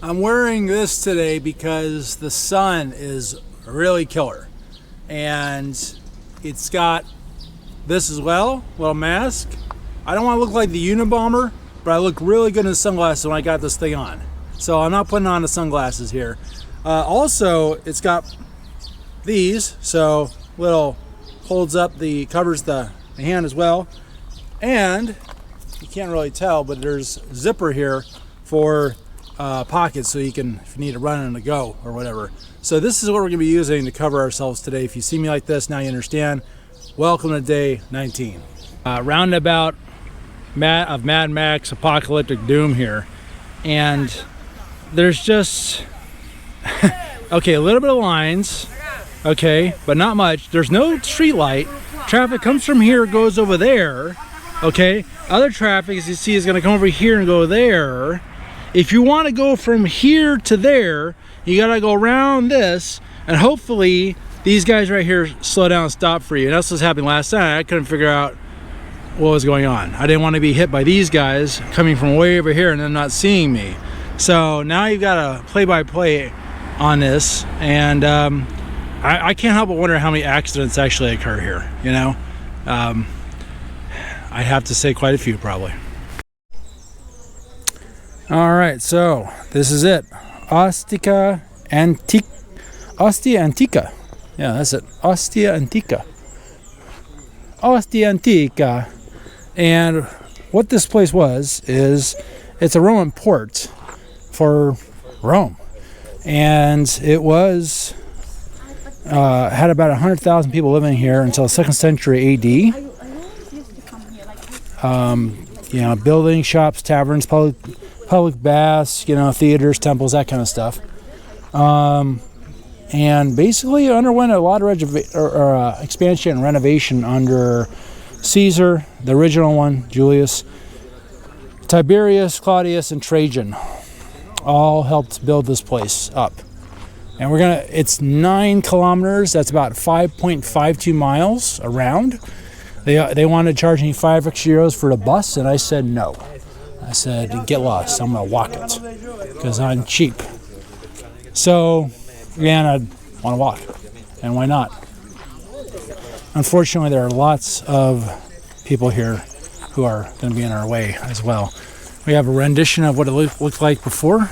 I'm wearing this today because the sun is really killer, and it's got this as well, little mask. I don't want to look like the Unabomber, but I look really good in sunglasses when I got this thing on. So I'm not putting on the sunglasses here. Also, it's got these, so little holds up the, covers the hand as well. And you can't really tell, but there's a zipper here for pockets, so you can, if you need to run and to go or whatever. So this is what we're gonna be using to cover ourselves today. If you see me like this, now you understand. Welcome to day 19. Roundabout of Mad Max apocalyptic doom here. And there's just, okay, a little bit of lines, okay, but not much. There's no street light. Traffic comes from here, goes over there, okay. Other traffic, as you see, is gonna come over here and go there. If you want to go from here to there, you gotta go around this, and hopefully these guys right here slow down and stop for you. And that's what's happening last night. I couldn't figure out what was going on. I didn't want to be hit by these guys coming from way over here and them not seeing me. So now you've got a play-by-play on this, and I can't help but wonder how many accidents actually occur here, you know? I have to say quite a few, probably. All right, so this is it. Ostia Antica. Yeah, that's it. Ostia Antica. Ostia Antica. And what this place is it's a Roman port for Rome. And it was, had about 100,000 people living here until the 2nd century AD. You know, buildings, shops, taverns, public baths, you know, theaters, temples, that kind of stuff. And basically underwent a lot of expansion and renovation under Caesar, the original one, Julius, Tiberius, Claudius, and Trajan. All helped build this place up. And it's 9 kilometers, that's about 5.52 miles around. They wanted to charge me 5 extra euros for the bus, and I said no. I said, get lost, I'm gonna walk it, because I'm cheap. So, again, I want to walk, and why not? Unfortunately, there are lots of people here who are going to be in our way as well. We have a rendition of what it looked like before.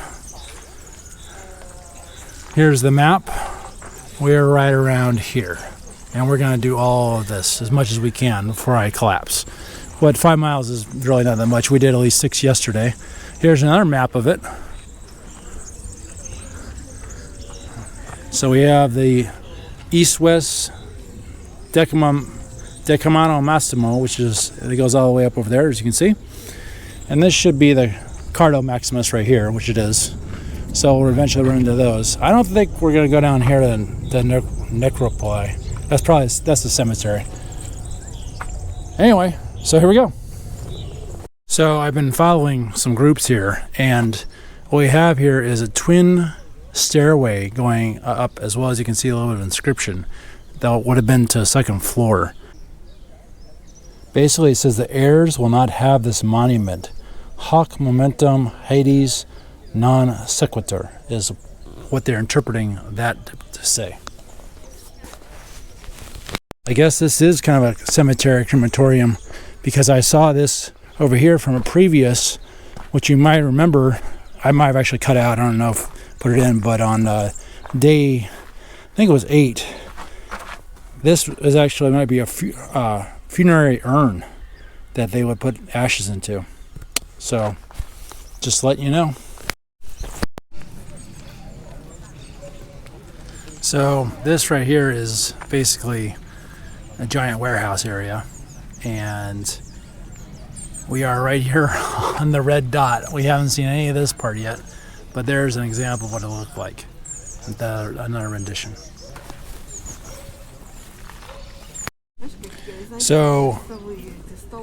Here's the map. We're right around here, and we're going to do all of this as much as we can before I collapse. But 5 miles is really not that much. We did at least 6 yesterday. Here's another map of it. So we have the east-west Decamano Massimo, which it goes all the way up over there, as you can see. And this should be the Cardo Maximus right here, which it is. So we'll eventually run into those. I don't think we're going to go down here to the Necropoli. That's the cemetery. Anyway, so here we go. So I've been following some groups here, and what we have here is a twin stairway going up, as well as you can see a little bit of inscription that would have been to a 2nd floor. Basically, it says the heirs will not have this monument. Hoc momentum Hades non sequitur is what they're interpreting that to say. I guess this is kind of a cemetery crematorium, because I saw this over here from a previous, which you might remember. I might have actually cut out, I don't know if put it in, but on day, I think it was 8, this is actually might be a funerary urn that they would put ashes into. So just let you know. So this right here is basically a giant warehouse area, and we are right here on the red dot. We haven't seen any of this part yet, but there's an example of what it looked like. Another rendition. So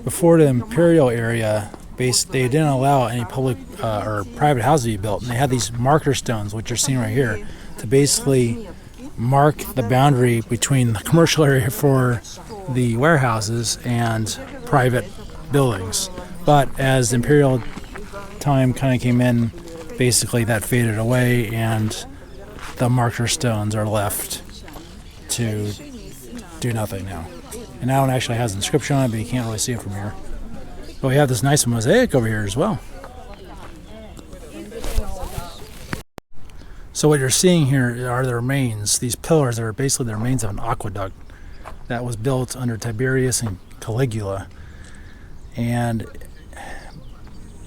before the Imperial area, they didn't allow any public or private houses to be built, and they had these marker stones, which you're seeing right here, to basically mark the boundary between the commercial area for the warehouses and private buildings. But as the Imperial time kind of came in, basically that faded away, and the marker stones are left to do nothing now. And that one actually has an inscription on it, but you can't really see it from here. But we have this nice mosaic over here as well. So what you're seeing here are the remains, these pillars that are basically the remains of an aqueduct that was built under Tiberius and Caligula. And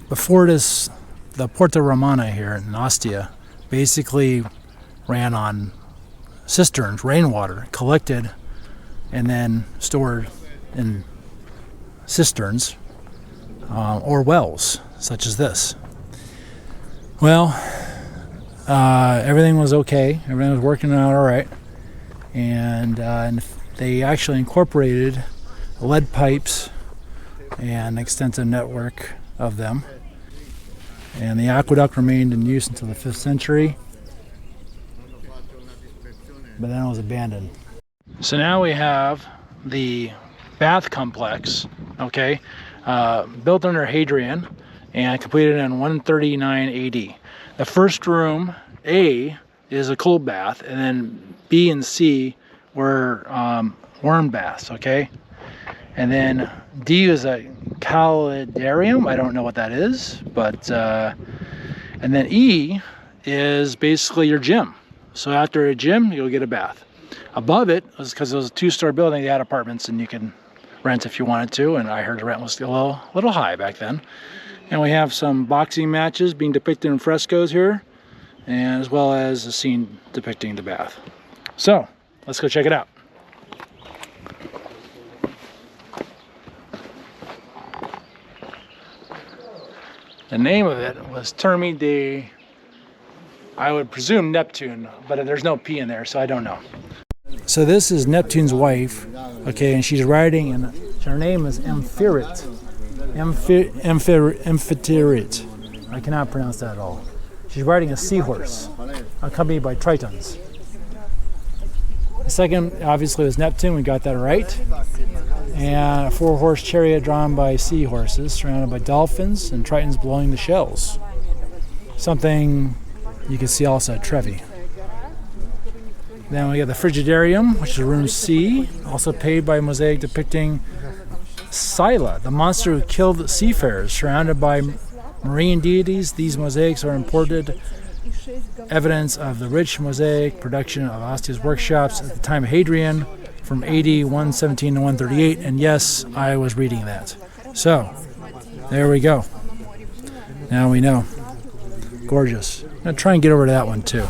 before this, the Porta Romana here in Ostia basically ran on cisterns, rainwater, collected and then stored in cisterns or wells, such as this. Well, everything was okay. Everything was working out all right. And they actually incorporated lead pipes and an extensive network of them. And the aqueduct remained in use until the 5th century, but then it was abandoned. So now we have the bath complex, okay, built under Hadrian and completed in 139 AD. The first room, A, is a cold bath, and then B and C were warm baths, okay? And then D is a calidarium. I don't know what that is, but and then E is basically your gym. So after a gym, you'll get a bath. Above it, because it was a 2-story building, they had apartments and you can rent if you wanted to, and I heard the rent was a little high back then. And we have some boxing matches being depicted in frescoes here, and as well as a scene depicting the bath. So let's go check it out. The name of it was Termi de, I would presume Neptune, but there's no P in there, so I don't know. So this is Neptune's wife, okay, and she's riding, and her name is Amphitrite. Amphitrite. I cannot pronounce that at all. She's riding a seahorse, accompanied by tritons. The second, obviously, was Neptune. We got that right. And a 4-horse chariot drawn by seahorses, surrounded by dolphins and tritons blowing the shells. Something you can see also at Trevi. Then we got the Frigidarium, which is room C, also paved by a mosaic depicting Scylla, the monster who killed seafarers, surrounded by marine deities. These mosaics are imported evidence of the rich mosaic production of Ostia's workshops at the time of Hadrian from AD 117 to 138, and yes, I was reading that. So, there we go. Now we know. Gorgeous. I'm going to try and get over to that one too.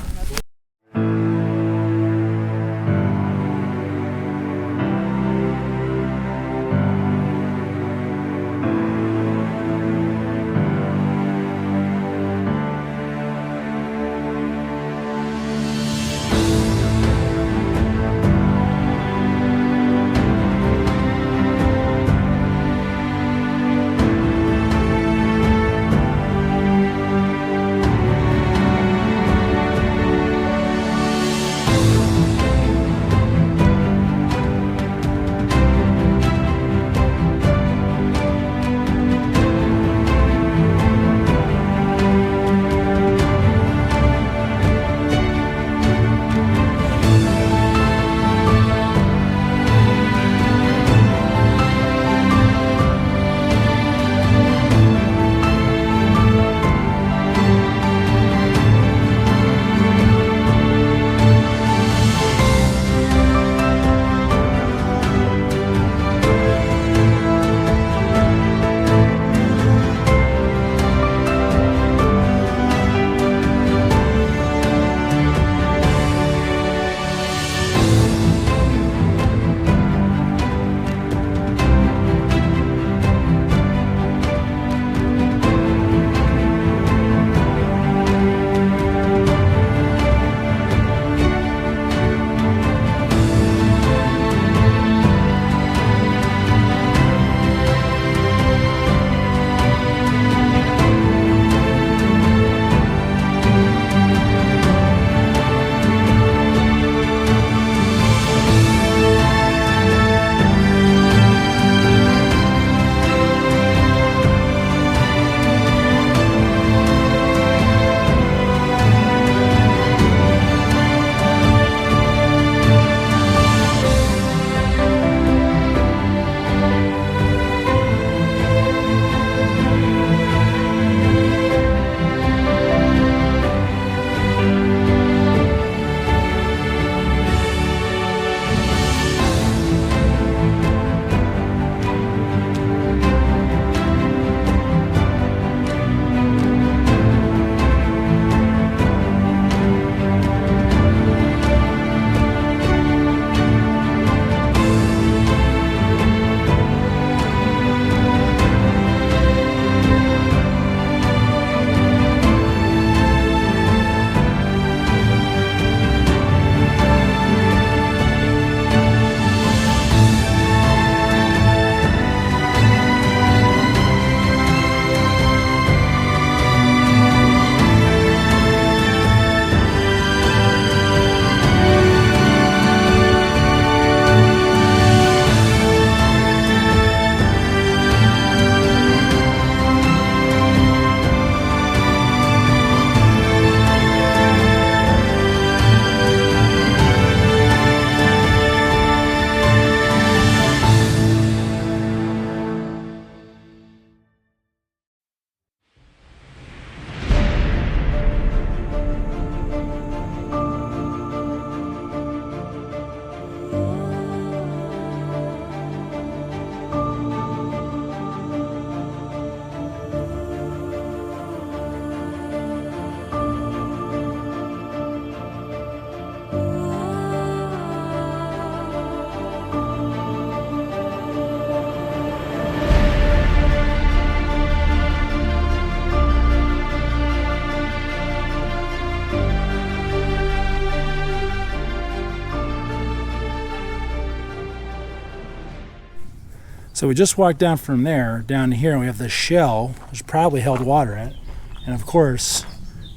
So we just walked down from there down to here, and we have this shell, which probably held water in it. And of course,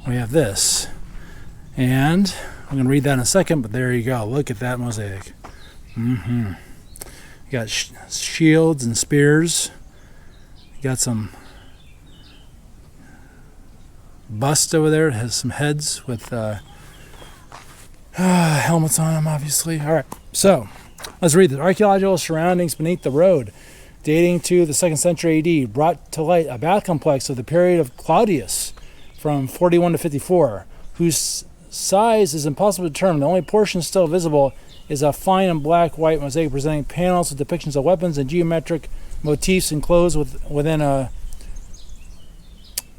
we have this. And I'm going to read that in a second, but there you go. Look at that mosaic. You got shields and spears. You got some bust over there. It has some heads with helmets on them, obviously. All right, so let's read the archaeological surroundings beneath the road, dating to the 2nd century AD, brought to light a bath complex of the period of Claudius from 41 to 54, whose size is impossible to determine. The only portion still visible is a fine and black-white mosaic presenting panels with depictions of weapons and geometric motifs enclosed within a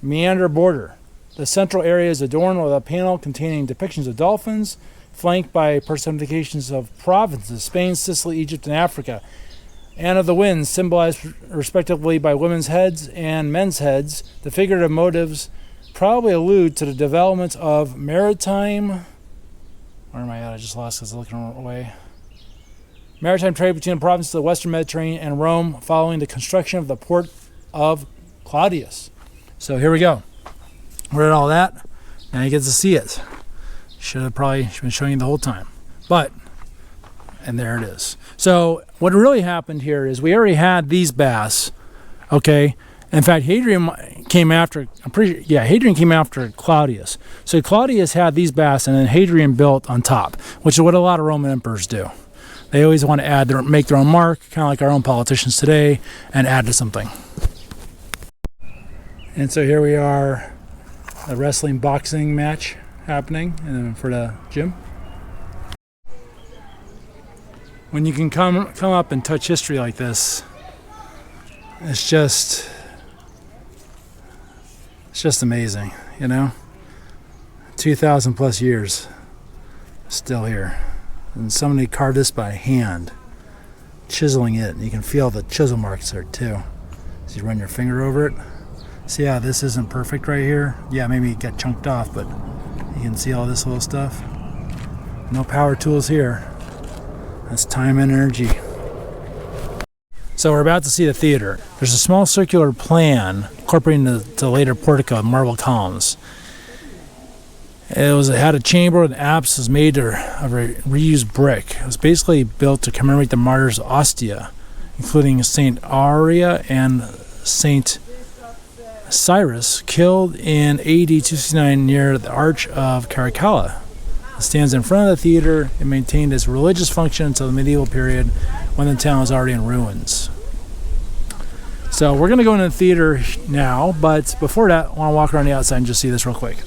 meander border. The central area is adorned with a panel containing depictions of dolphins, flanked by personifications of provinces, Spain, Sicily, Egypt, and Africa, and of the winds, symbolized respectively by women's heads and men's heads. The figurative motives probably allude to the development of maritime... Where am I at? I just lost because I'm looking away. Maritime trade between the provinces of the Western Mediterranean and Rome following the construction of the port of Claudius. So here we go. Read all that. Now you get to see it. Should have probably been showing you the whole time. And there it is. So what really happened here is we already had these baths, okay? In fact, Hadrian came after, Hadrian came after Claudius. So Claudius had these baths, and then Hadrian built on top, which is what a lot of Roman emperors do. They always want to make their own mark, kind of like our own politicians today, and add to something. And so here we are, a wrestling boxing match happening for the gym. When you can come up and touch history like this, it's just amazing, you know? 2,000 plus years still here. And somebody carved this by hand, chiseling it. And you can feel the chisel marks there too. So you run your finger over it. See how this isn't perfect right here? Yeah, maybe it got chunked off, but you can see all this little stuff. No power tools here. That's time and energy. So we're about to see the theater. There's a small circular plan incorporating the later portico and marble columns. It had a chamber with apse was made of a reused brick. It was basically built to commemorate the martyrs of Ostia, including Saint Aurea and Saint Cyrus, killed in AD 269 near the Arch of Caracalla. It stands in front of the theater. It maintained its religious function until the medieval period, when the town was already in ruins. So we're going to go into the theater now, but before that, I want to walk around the outside and just see this real quick.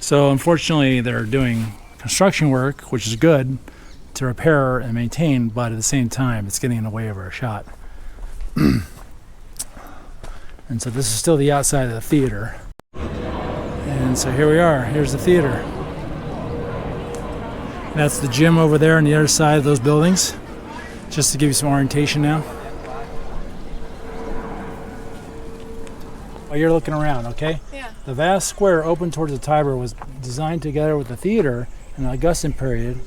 So unfortunately, they're doing construction work, which is good, to repair and maintain, but at the same time, it's getting in the way of our shot. And so this is still the outside of the theater. And so here we are. Here's the theater. That's the gym over there on the other side of those buildings. Just to give you some orientation now. While you're looking around, okay? Yeah. The vast square open towards the Tiber was designed together with the theater in the Augustan period,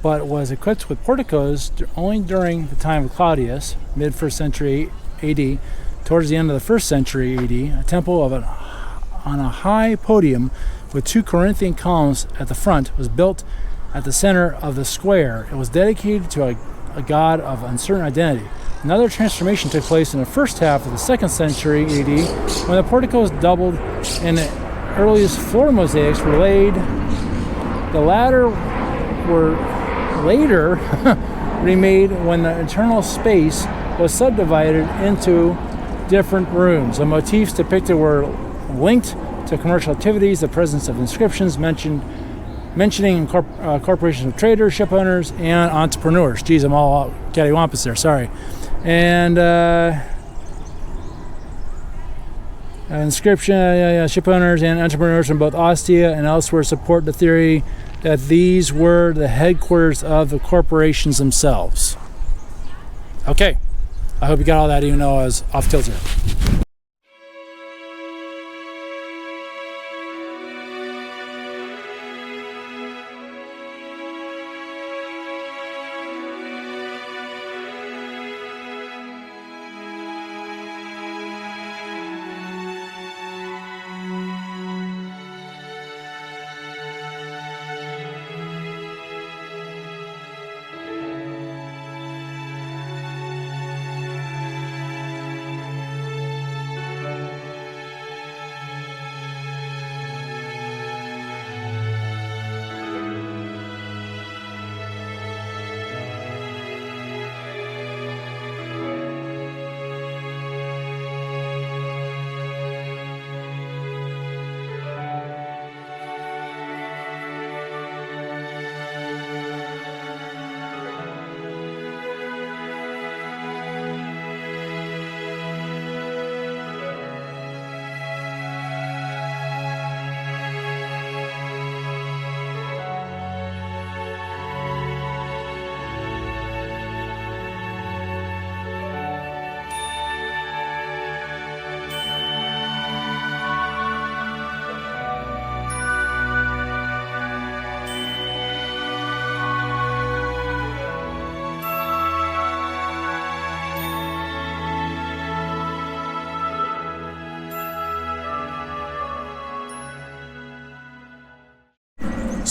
but was equipped with porticos only during the time of Claudius, mid-1st century AD. Towards the end of the 1st century AD, a temple on a high podium with 2 Corinthian columns at the front was built at the center of the square. It was dedicated to a god of uncertain identity. Another transformation took place in the first half of the 2nd century AD, when the porticos doubled and the earliest floor mosaics were laid. The latter were later remade when the internal space was subdivided into different rooms. The motifs depicted were linked to commercial activities, the presence of inscriptions mentioning corporations of traders, ship owners, and entrepreneurs. Geez, I'm all cattywampus there, sorry. And inscription, ship owners and entrepreneurs from both Ostia and elsewhere support the theory that these were the headquarters of the corporations themselves. Okay, I hope you got all that, even though I was off kilter.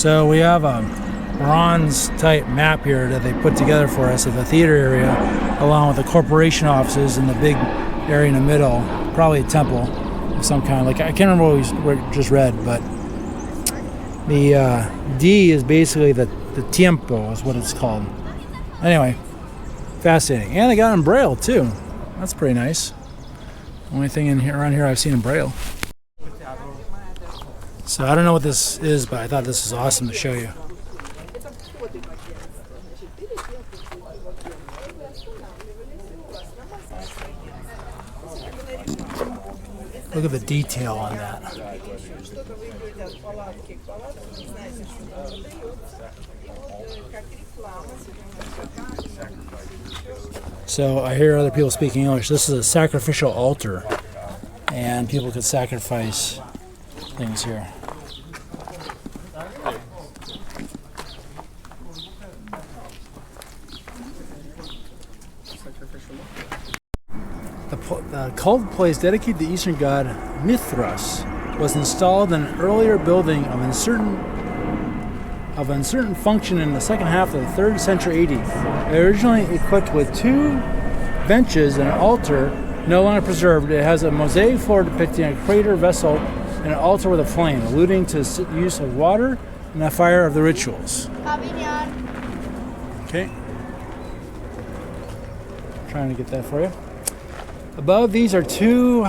So we have a bronze type map here that they put together for us of the theater area, along with the corporation offices in the big area in the middle, probably a temple of some kind. Like, I can't remember what we just read, but the D is basically the tiempo is what it's called. Anyway, fascinating. And they got it in Braille too. That's pretty nice. Only thing in here around here I've seen in Braille. So I don't know what this is, but I thought this was awesome to show you. Look at the detail on that. So I hear other people speaking English. This is a sacrificial altar, and people could sacrifice things here. The cult place dedicated to the Eastern god Mithras was installed in an earlier building of uncertain function in the second half of the 3rd century AD. Originally equipped with 2 benches and an altar, no longer preserved, it has a mosaic floor depicting a crater vessel and an altar with a flame, alluding to the use of water and the fire of the rituals. Okay. Trying to get that for you. Above these are 2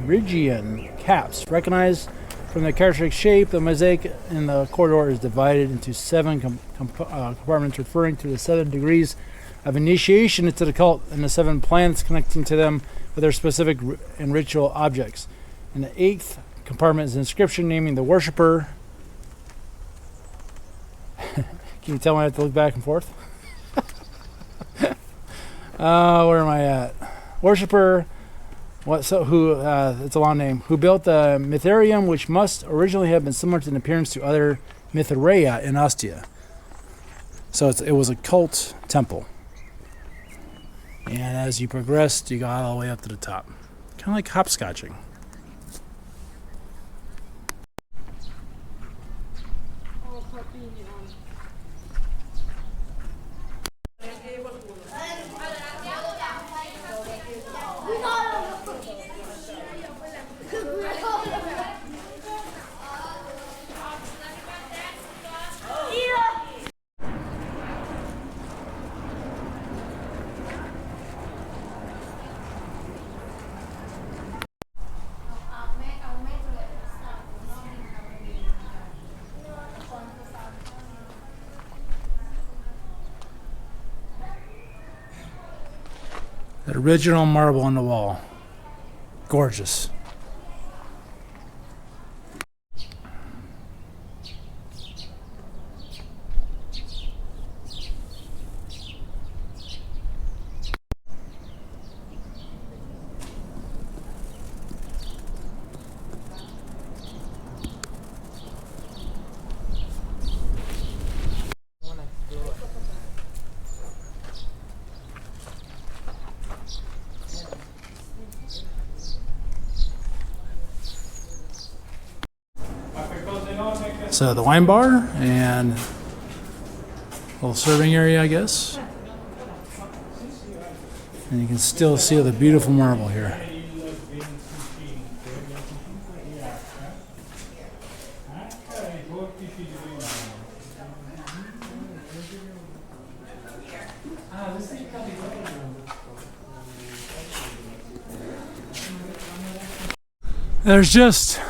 Phrygian caps. Recognized from the characteristic shape, the mosaic in the corridor is divided into 7 compartments, referring to the 7 degrees of initiation into the cult and the 7 planets connecting to them with their specific and ritual objects. In the 8th compartment is an inscription naming the worshiper. Can you tell me I have to look back and forth? Where am I at? Worshipper, it's a long name, who built the Mitharium, which must originally have been similar in appearance to other Mithraea in Ostia. So it was a cult temple. And as you progressed, you got all the way up to the top. Kind of like hopscotching. The original marble on the wall. Gorgeous. So the wine bar and a little serving area, I guess. And you can still see the beautiful marble here. There's just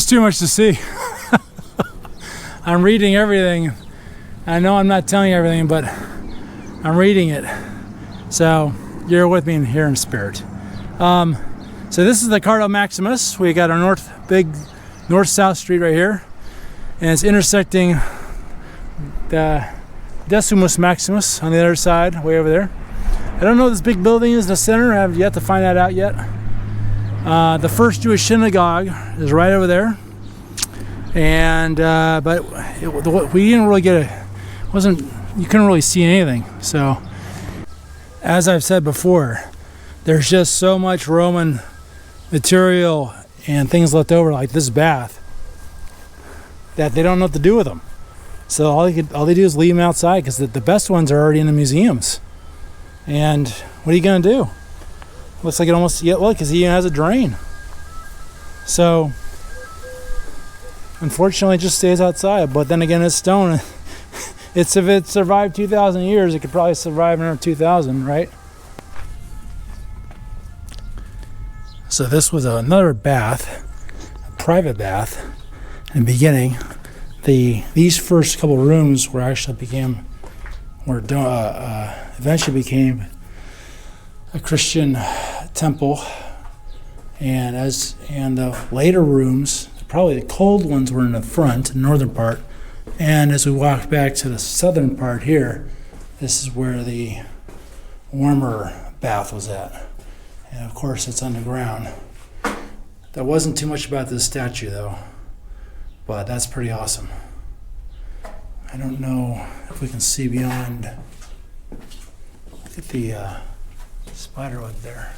too much to see. I'm reading everything. I know I'm not telling you everything, but I'm reading it. So you're with me here in spirit. So this is the Cardo Maximus. We got our big north-south street right here, and it's intersecting the Decimus Maximus on the other side, way over there. I don't know what this big building is in the center. I have yet to find that out yet. The first Jewish synagogue is right over there, and but we didn't really get you couldn't really see anything. So, as I've said before, there's just so much Roman material and things left over, like this bath, that they don't know what to do with them. So all they do is leave them outside, because the best ones are already in the museums. And what are you going to do? Looks like it almost, yeah, look, because he has a drain. So unfortunately it just stays outside. But then again, it's stone. If it survived 2,000 years, it could probably survive another 2,000, right? So this was another bath, a private bath. In the beginning, these first couple rooms eventually became a Christian temple, and the later rooms, probably the cold ones, were in the front, northern part. And as we walked back to the southern part here, this is where the warmer bath was at. And of course, it's underground. There wasn't too much about this statue, though, but that's pretty awesome. I don't know if we can see beyond. Look at the spider web there.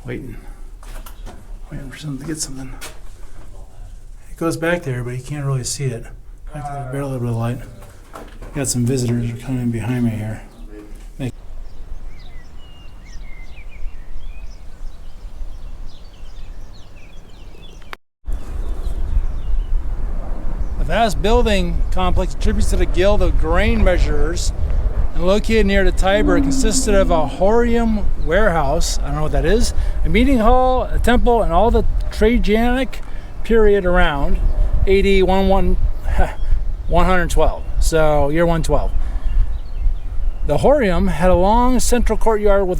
Waiting for something to get something. It goes back there, but you can't really see it. There's barely a little bit of light. Got some visitors coming behind me here. The vast building complex attributes to the Guild of Grain Measurers, and located near the Tiber. It consisted of a Horium warehouse, I don't know what that is, a meeting hall, a temple, and all the Trajanic period around AD 112, so year 112. The Horium had a long central courtyard with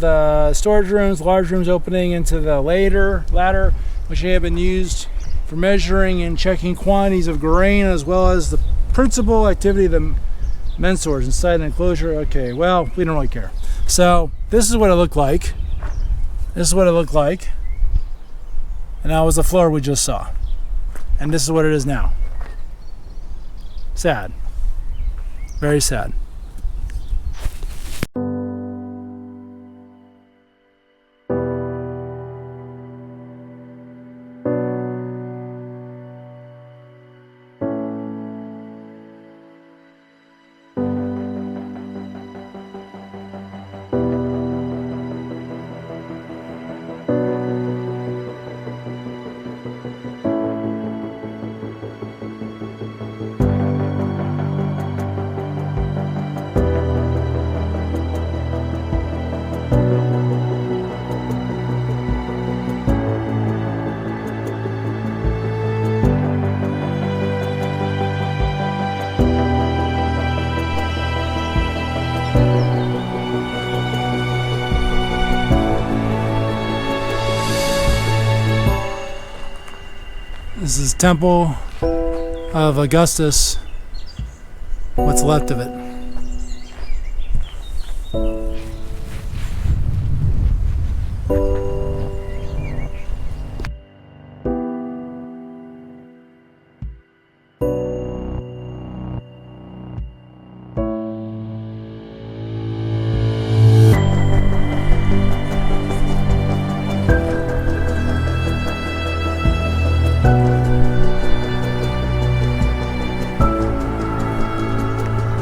storage rooms, large rooms opening into the ladder, which may have been used for measuring and checking quantities of grain, as well as the principal activity of the men's stores inside an enclosure. Okay, well, we don't really care. So this is what it looked like. And that was the floor we just saw. And this is what it is now. Sad. Very sad. This is Temple of Augustus, what's left of it.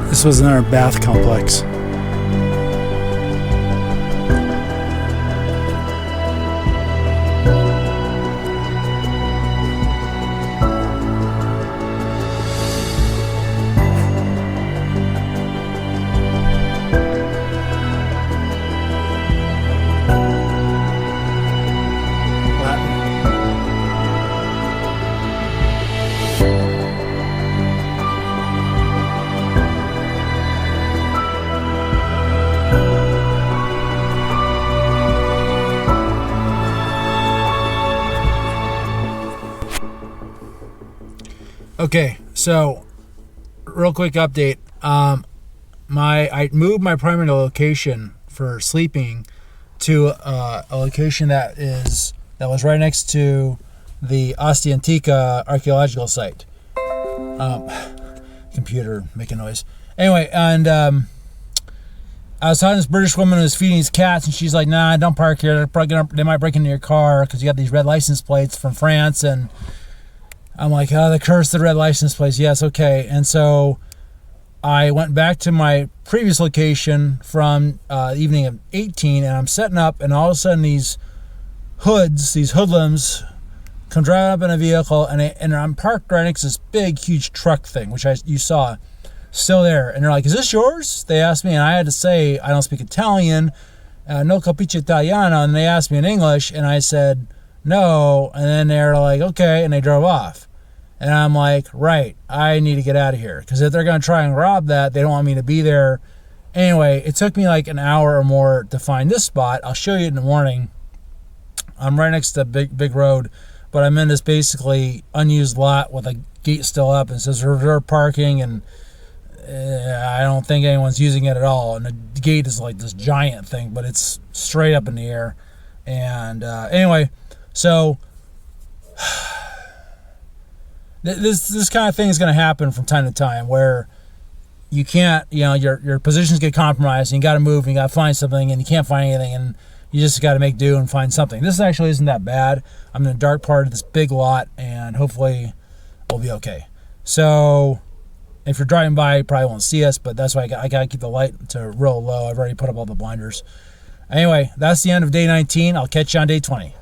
This was in our bath complex. Okay, so real quick update. I moved my primary location for sleeping to a location that was right next to the Ostia Antica archaeological site. Computer making noise. Anyway, and I was talking to this British woman who was feeding these cats, and she's like, "Nah, don't park here. They might break into your car because you got these red license plates from France." And I'm like, "Oh, the curse of the red license plates." Yes, okay. And so I went back to my previous location from the evening of 18, and I'm setting up, and all of a sudden these hoodlums, come driving up in a vehicle, and I'm parked right next to this big, huge truck thing, which you saw, still there. And they're like, "Is this yours?" They asked me, and I had to say, I don't speak Italian, no capisco italiano, and they asked me in English, and I said, no, and then they're like, okay, and they drove off. And I'm like, right, I need to get out of here, because if they're going to try and rob that, they don't want me to be there. Anyway, it took me like an hour or more to find this spot. I'll show you in the morning. I'm right next to the big road, but I'm in this basically unused lot with a gate still up, and it says reserved parking, and I don't think anyone's using it at all. And the gate is like this giant thing, but it's straight up in the air. And anyway, so this kind of thing is going to happen from time to time, where you can't, your positions get compromised, and you got to move, and you got to find something, and you can't find anything, and you just got to make do and find something. This actually isn't that bad. I'm in the dark part of this big lot, and hopefully we'll be okay. So if you're driving by, you probably won't see us, but that's why I got to keep the light to real low. I've already put up all the blinders. Anyway, that's the end of day 19. I'll catch you on day 20.